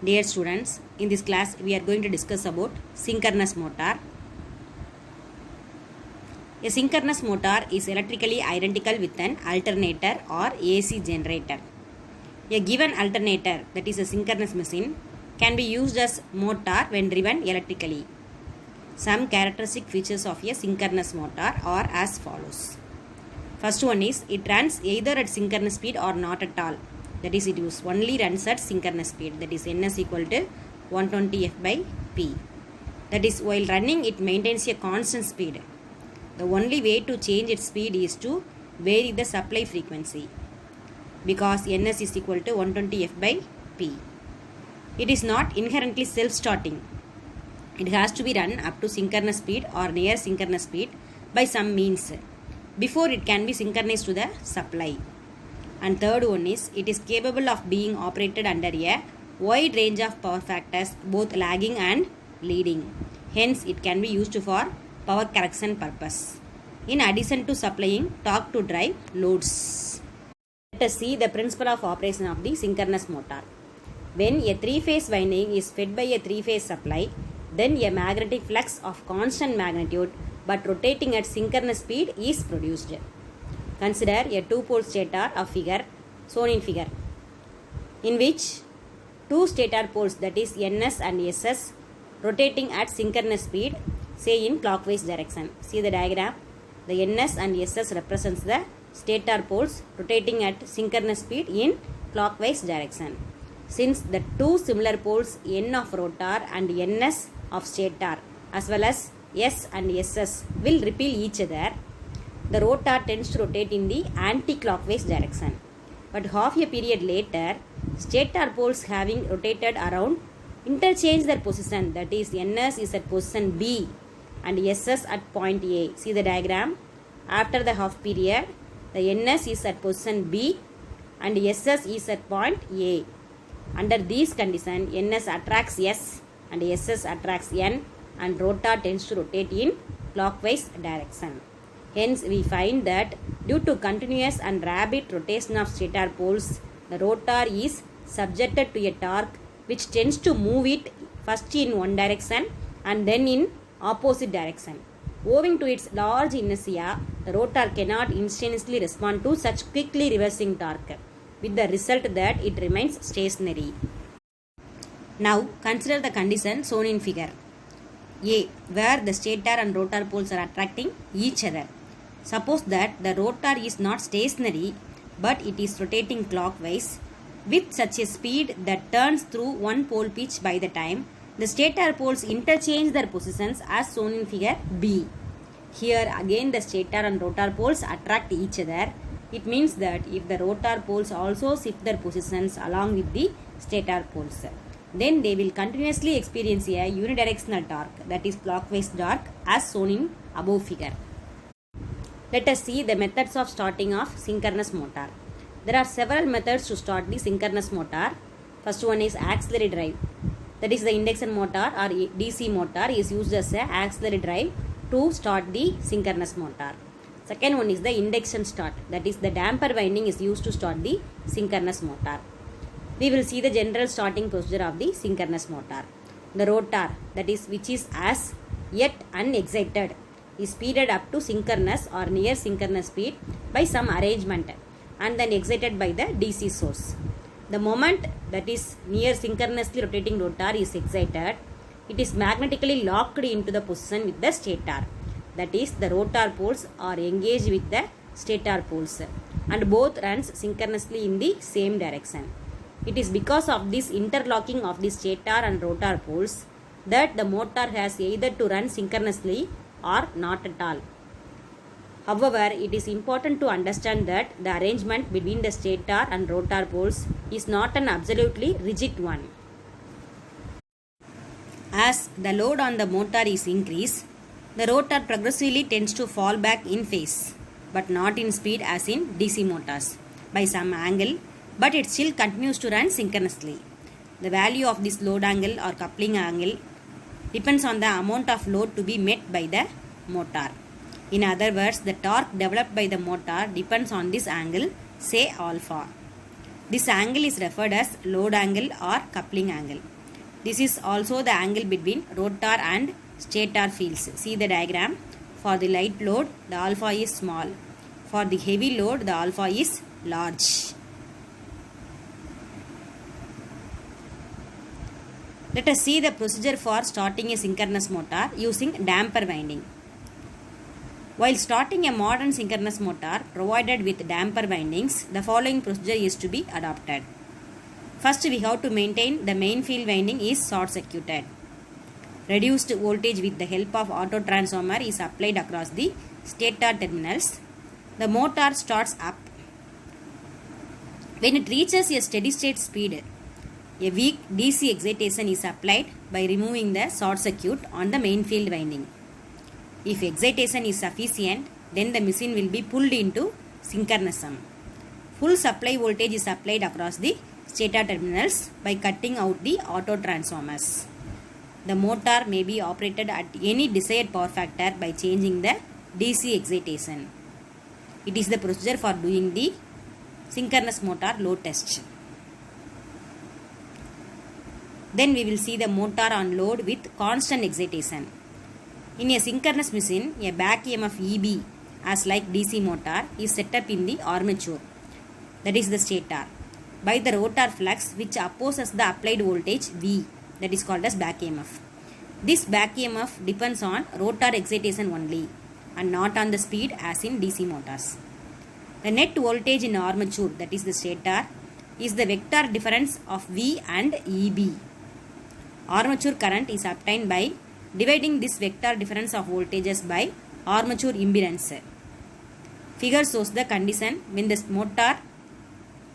Dear students, in this class we are going to discuss about synchronous motor. A synchronous motor is electrically identical with an alternator or AC generator. A given alternator, that is a synchronous machine, can be used as motor when driven electrically. Some characteristic features of a synchronous motor are as follows. First one is it runs either at synchronous speed or not at all. That is, it only runs at synchronous speed, that is ns equal to 120 f by p. That is, while running it maintains a constant speed. The only way to change its speed is to vary the supply frequency, because ns is equal to 120 f by p. It is not inherently self-starting. It has to be run up to synchronous speed or near synchronous speed by some means before it can be synchronized to the supply. And third one is it is capable of being operated under a wide range of power factors, both lagging and leading. Hence it can be used for power correction purpose, in addition to supplying torque to drive loads. Let us see the principle of operation of the synchronous motor. When a three-phase winding is fed by a three-phase supply, then a magnetic flux of constant magnitude but rotating at synchronous speed is produced. Consider a two-pole stator of figure shown in figure, in which two stator poles, that is ns and ss, rotating at synchronous speed, say in clockwise direction. See the diagram. The ns and ss represents the stator poles rotating at synchronous speed in clockwise direction. Since the two similar poles n of rotor and ns of stator as well as s and ss will repel each other, the rotor tends to rotate in the anti-clockwise direction. But half a period later, stator poles having rotated around interchange their position, that is ns is at position B and ss at point A. See the diagram. After the half period, the ns is at position B and ss is at point A. Under these conditions, ns attracts s and ss attracts n, and rotor tends to rotate in clockwise direction. Hence, we find that due to continuous and rapid rotation of stator poles, the rotor is subjected to a torque which tends to move it first in one direction and then in opposite direction. Owing to its large inertia, the rotor cannot instantaneously respond to such quickly reversing torque, with the result that it remains stationary. Now, consider the condition shown in figure A, where the stator and rotor poles are attracting each other. Suppose that the rotor is not stationary but it is rotating clockwise with such a speed that turns through one pole pitch by the time the stator poles interchange their positions as shown in figure B. Here again the stator and rotor poles attract each other. It means that if the rotor poles also shift their positions along with the stator poles, then they will continuously experience a unidirectional torque, that is clockwise torque, as shown in above figure. Let us see the methods of starting of synchronous motor. There are several methods to start the synchronous motor. First one is auxiliary drive. That is, the induction motor or DC motor is used as an auxiliary drive to start the synchronous motor. Second one is the induction start. That is, the damper winding is used to start the synchronous motor. We will see the general starting procedure of the synchronous motor. The rotor, that is, which is as yet unexcited, is speeded up to synchronous or near synchronous speed by some arrangement and then excited by the DC source. The moment that is near synchronously rotating rotor is excited, it is magnetically locked into the position with the stator. That is, the rotor poles are engaged with the stator poles and both runs synchronously in the same direction. It is because of this interlocking of the stator and rotor poles that the motor has either to run synchronously or not at all. However, it is important to understand that the arrangement between the stator and rotor poles is not an absolutely rigid one. As the load on the motor is increased, the rotor progressively tends to fall back in phase, but not in speed as in DC motors, by some angle, but it still continues to run synchronously. The value of this load angle or coupling angle depends on the amount of load to be met by the motor. In other words, the torque developed by the motor depends on this angle, say alpha. This angle is referred as load angle or coupling angle. This is also the angle between rotor and stator fields. See the diagram. For the light load, the alpha is small. For the heavy load, the alpha is large. Let us see the procedure for starting a synchronous motor using damper winding. While starting a modern synchronous motor provided with damper windings, the following procedure is to be adopted. First, we have to maintain the main field winding is short circuited. Reduced voltage with the help of auto transformer is applied across the stator terminals. The motor starts up. When it reaches a steady state speed, a weak DC excitation is applied by removing the short circuit on the main field winding. If excitation is sufficient, then the machine will be pulled into synchronism. Full supply voltage is applied across the stator terminals by cutting out the auto transformers. The motor may be operated at any desired power factor by changing the DC excitation. It is the procedure for doing the synchronous motor load test. Then we will see the motor on load with constant excitation. In a synchronous machine, a back EMF EB, as like DC motor, is set up in the armature, that is the stator, by the rotor flux which opposes the applied voltage V, that is called as back EMF. This back EMF depends on rotor excitation only and not on the speed as in DC motors. The net voltage in armature, that is the stator, is the vector difference of V and EB. Armature current is obtained by dividing this vector difference of voltages by armature impedance. Figure shows the condition when the motor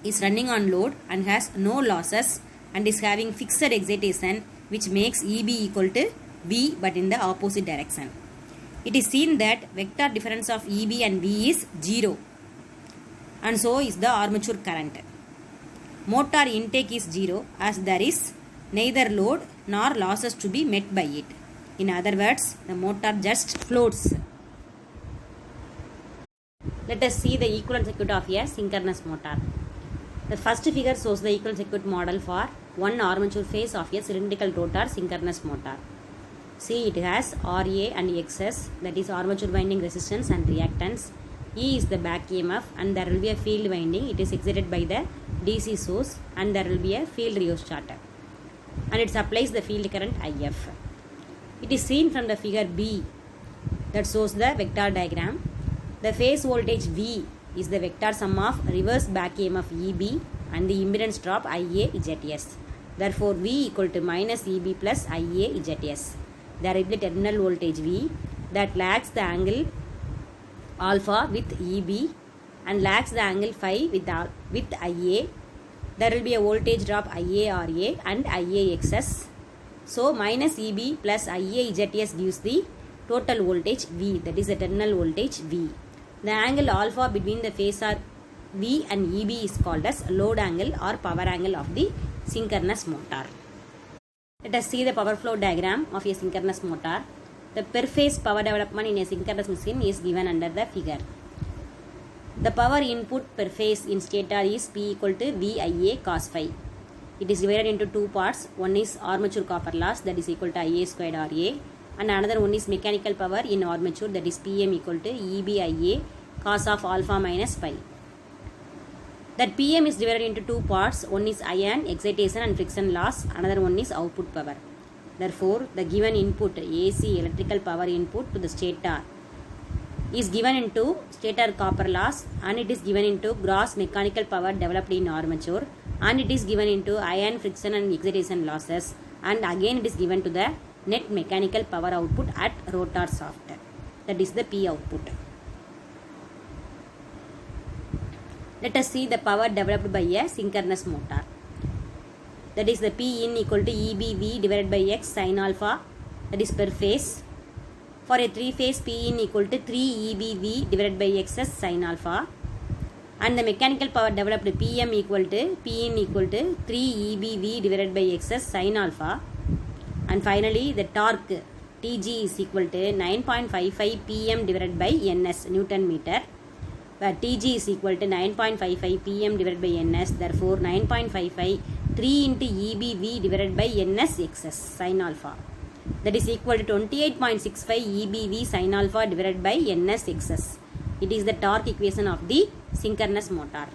is running on load and has no losses and is having fixed excitation, which makes EB equal to V but in the opposite direction. It is seen that vector difference of EB and V is 0, and so is the armature current. Motor intake is 0 as there is neither load nor losses to be met by it. In other words, the motor just floats. Let us see the equivalent circuit of a synchronous motor. The first figure shows the equivalent circuit model for one armature phase of a cylindrical rotor synchronous motor. See, it has RA and XS, that is armature winding resistance and reactance. E is the back EMF and there will be a field winding. It is excited by the DC source and there will be a field rheostat. And it supplies the field current IF. It is seen from the figure B that shows the vector diagram. The phase voltage V is the vector sum of reverse back EMF EB and the impedance drop IA ZS. Therefore, V equal to minus EB plus IA ZS. There will be terminal voltage V that lags the angle alpha with EB and lags the angle phi with IA. There will be a voltage drop IARA and IAXS. So, minus EB plus IAZS gives the total voltage V, that is the terminal voltage V. The angle alpha between the phasor V and EB is called as load angle or power angle of the synchronous motor. Let us see the power flow diagram of a synchronous motor. The per phase power development in a synchronous machine is given under the figure. The power input per phase in stator is P equal to VIA cos phi. It is divided into two parts. One is armature copper loss, that is equal to IA squared RA, and another one is mechanical power in armature, that is PM equal to EBIA cos of alpha minus phi. That PM is divided into two parts. One is ion excitation and friction loss, another one is output power. Therefore, the given input AC electrical power input to the stator is given into stator copper loss and it is given into gross mechanical power developed in armature and it is given into ion friction and excitation losses and again it is given to the net mechanical power output at rotor shaft, that is the P output. Let us see the power developed by a synchronous motor. That is the P in equal to EBV divided by X sin alpha, that is per phase. For a 3-phase, P in equal to 3 EBV divided by XS sin alpha. And the mechanical power developed PM equal to P in equal to 3 EBV divided by XS sin alpha. And finally, the torque TG is equal to 9.55 PM divided by NS Newton meter, where TG is equal to 9.55 PM divided by NS. Therefore, 9.55 3 into EBV divided by ns xs sin alpha. That is equal to 28.65 EBV sin alpha divided by ns xs. It is the torque equation of the synchronous motor.